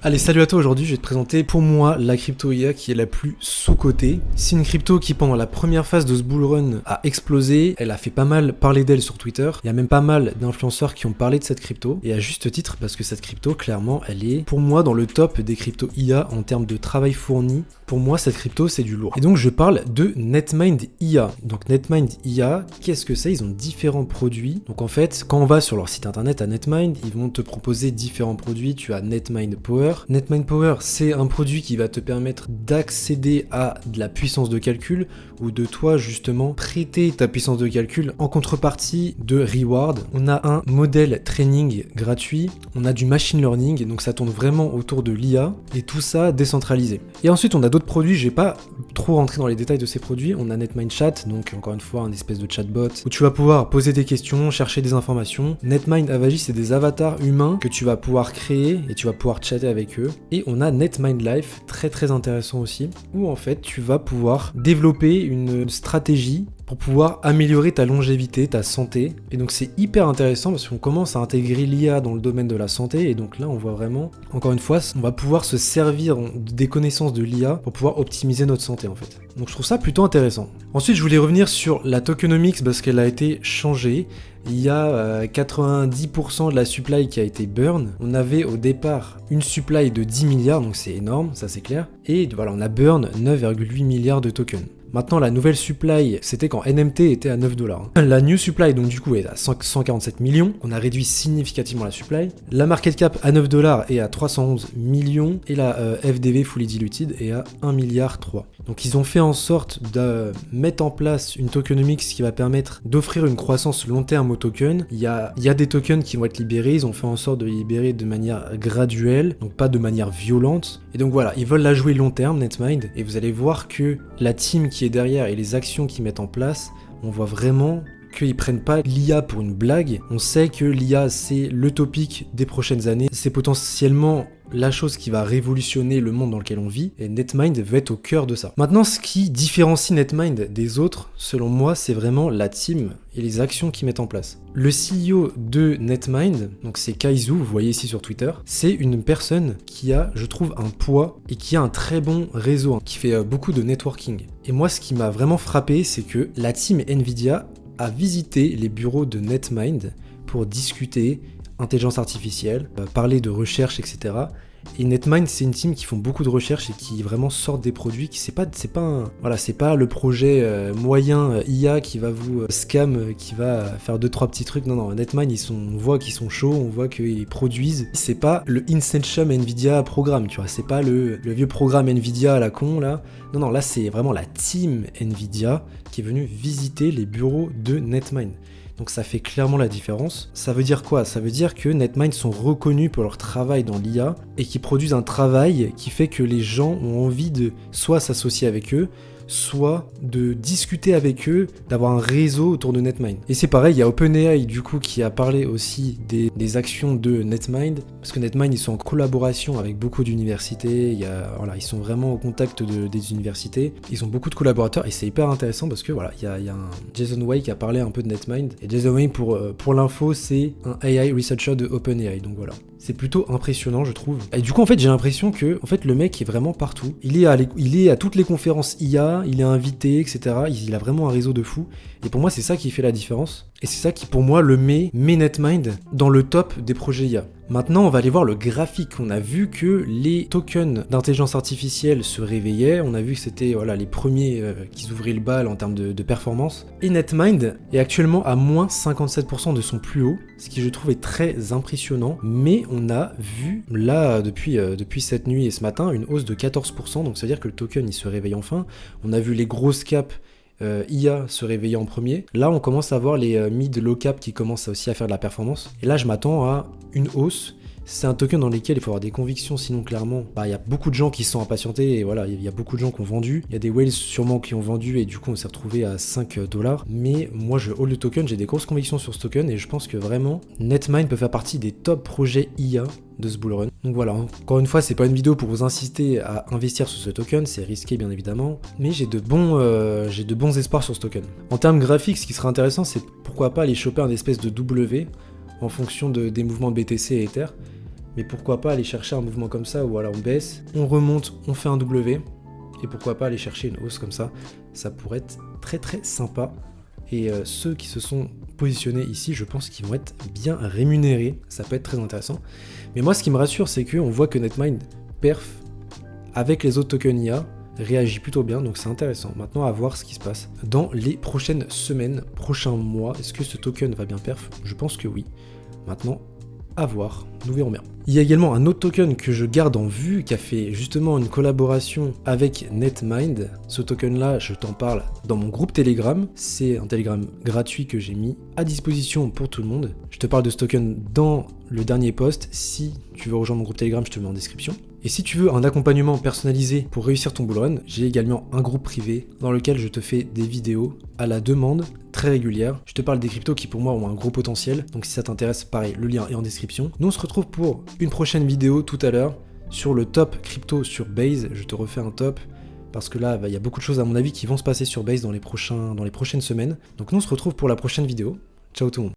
Allez, salut à toi, aujourd'hui je vais te présenter pour moi la crypto IA qui est la plus sous-cotée. C'est une crypto qui pendant la première phase de ce bull run a explosé, elle a fait pas mal parler d'elle sur Twitter, il y a même pas mal d'influenceurs qui ont parlé de cette crypto, et à juste titre parce que cette crypto clairement elle est pour moi dans le top des cryptos IA en termes de travail fourni. Pour moi cette crypto c'est du lourd. Et donc je parle de Netmind IA. Donc Netmind IA, qu'est-ce que c'est? Ils ont différents produits. Donc en fait quand on va sur leur site internet à Netmind, ils vont te proposer différents produits. Tu as Netmind Power. Netmind Power, c'est un produit qui va te permettre d'accéder à de la puissance de calcul ou de toi justement prêter ta puissance de calcul en contrepartie de reward. On a un modèle training gratuit, on a du machine learning, donc ça tourne vraiment autour de l'IA et tout ça décentralisé. Et ensuite on a d'autres produits, je vais pas trop rentrer dans les détails de ces produits. On a Netmind Chat, donc encore une fois un espèce de chatbot où tu vas pouvoir poser des questions, chercher des informations. Netmind Avagy, c'est des avatars humains que tu vas pouvoir créer et tu vas pouvoir chatter avec eux. Et on a Netmind Life, très intéressant aussi, où en fait tu vas pouvoir développer une stratégie pour pouvoir améliorer ta longévité, ta santé. Et donc c'est hyper intéressant parce qu'on commence à intégrer l'IA dans le domaine de la santé, et donc là on voit vraiment, encore une fois, on va pouvoir se servir des connaissances de l'IA pour pouvoir optimiser notre santé en fait. Donc je trouve ça plutôt intéressant. Ensuite je voulais revenir sur la tokenomics parce qu'elle a été changée. Il y a 90% de la supply qui a été burn. On avait au départ une supply de 10 milliards, donc c'est énorme, ça c'est clair. Et voilà, on a burn 9,8 milliards de tokens. Maintenant, la nouvelle supply, c'était quand NMT était à 9$. La new supply, donc du coup, est à 147 millions. On a réduit significativement la supply. La market cap à 9$ est à 311 millions. Et la FDV fully diluted est à 1,3 milliard. Donc ils ont fait en sorte de mettre en place une tokenomics qui va permettre d'offrir une croissance long terme aux tokens. Il y a des tokens qui vont être libérés. Ils ont fait en sorte de les libérer de manière graduelle, donc pas de manière violente. Et donc voilà, ils veulent la jouer long terme, Netmind. Et vous allez voir que la team qui est derrière et les actions qu'ils mettent en place, on voit vraiment qu'ils prennent pas l'IA pour une blague. On sait que l'IA c'est le topic des prochaines années, c'est potentiellement la chose qui va révolutionner le monde dans lequel on vit, et Netmind va être au cœur de ça. Maintenant, ce qui différencie Netmind des autres, selon moi, c'est vraiment la team et les actions qu'ils mettent en place. Le CEO de Netmind, donc c'est Kaizu, vous voyez ici sur Twitter, c'est une personne qui a, je trouve, un poids et qui a un très bon réseau, qui fait beaucoup de networking. Et moi, ce qui m'a vraiment frappé, c'est que la team Nvidia a visité les bureaux de Netmind pour discuter intelligence artificielle, parler de recherche, etc. Et Netmind, c'est une team qui font beaucoup de recherche et qui vraiment sortent des produits qui c'est pas le projet moyen IA qui va vous scam, qui va faire 2-3 petits trucs. Non, Netmind, on voit qu'ils sont chauds, on voit qu'ils produisent. C'est pas le Incendium Nvidia programme, tu vois, c'est pas le vieux programme Nvidia à la con là. Non, là c'est vraiment la team Nvidia qui est venue visiter les bureaux de Netmind. Donc ça fait clairement la différence. Ça veut dire quoi? Ça veut dire que Netmind sont reconnus pour leur travail dans l'IA et qui produisent un travail qui fait que les gens ont envie de soit s'associer avec eux, soit de discuter avec eux, d'avoir un réseau autour de Netmind. Et c'est pareil, il y a OpenAI du coup qui a parlé aussi des actions de Netmind, parce que Netmind ils sont en collaboration avec beaucoup d'universités, ils sont vraiment au contact des universités, ils ont beaucoup de collaborateurs et c'est hyper intéressant parce que voilà, il y a un Jason Wei qui a parlé un peu de Netmind, et Jason Wei pour l'info c'est un AI researcher de OpenAI, donc voilà. C'est plutôt impressionnant je trouve. Et du coup en fait j'ai l'impression que le mec est vraiment partout. Il est à toutes les conférences IA, il est invité, etc. Il a vraiment un réseau de fou. Et pour moi c'est ça qui fait la différence. Et c'est ça qui pour moi le met Netmind dans le top des projets IA. Maintenant on va aller voir le graphique. On a vu que les tokens d'intelligence artificielle se réveillaient. On a vu que c'était les premiers qui ouvraient le bal en termes de performance. Et Netmind est actuellement à moins 57% de son plus haut, ce qui je trouve est très impressionnant. Mais on a vu là depuis cette nuit et ce matin une hausse de 14%. Donc ça veut dire que le token il se réveille enfin. On a vu les grosses caps IA se réveiller en premier. Là, on commence à voir les mid low cap qui commencent aussi à faire de la performance. Et là, je m'attends à une hausse. C'est un token dans lequel il faut avoir des convictions, sinon clairement, il y a beaucoup de gens qui se sont impatientés et voilà, il y a beaucoup de gens qui ont vendu. Il y a des whales sûrement qui ont vendu et du coup, on s'est retrouvé à 5$. Mais moi, je hold le token, j'ai des grosses convictions sur ce token et je pense que vraiment, Netmind peut faire partie des top projets IA de ce bull run. Donc voilà, encore une fois, c'est pas une vidéo pour vous inciter à investir sur ce token, c'est risqué bien évidemment, mais j'ai de bons espoirs sur ce token. En termes graphiques, ce qui serait intéressant, c'est pourquoi pas aller choper un espèce de W en fonction des mouvements de BTC et Ether. mais pourquoi pas aller chercher un mouvement comme ça, ou alors on baisse, on remonte, on fait un W, et pourquoi pas aller chercher une hausse comme ça pourrait être très très sympa. Et ceux qui se sont positionnés ici, je pense qu'ils vont être bien rémunérés, ça peut être très intéressant. Mais moi ce qui me rassure, c'est qu'on voit que Netmind perf avec les autres tokens IA, réagit plutôt bien, donc c'est intéressant. Maintenant, à voir ce qui se passe dans les prochaines semaines, prochains mois. Est-ce que ce token va bien perf? Je pense que oui. Maintenant, à voir, nous verrons bien. Il y a également un autre token que je garde en vue, qui a fait justement une collaboration avec Netmind. Ce token-là, je t'en parle dans mon groupe Telegram. C'est un Telegram gratuit que j'ai mis à disposition pour tout le monde. Je te parle de ce token dans le dernier post. Si tu veux rejoindre mon groupe Telegram, je te le mets en description. Et si tu veux un accompagnement personnalisé pour réussir ton bullrun, j'ai également un groupe privé dans lequel je te fais des vidéos à la demande très régulière. Je te parle des cryptos qui pour moi ont un gros potentiel, donc si ça t'intéresse, pareil, le lien est en description. Nous on se retrouve pour une prochaine vidéo tout à l'heure sur le top crypto sur Base. Je te refais un top parce que là, il y a beaucoup de choses à mon avis qui vont se passer sur Base dans les prochaines semaines. Donc nous on se retrouve pour la prochaine vidéo. Ciao tout le monde.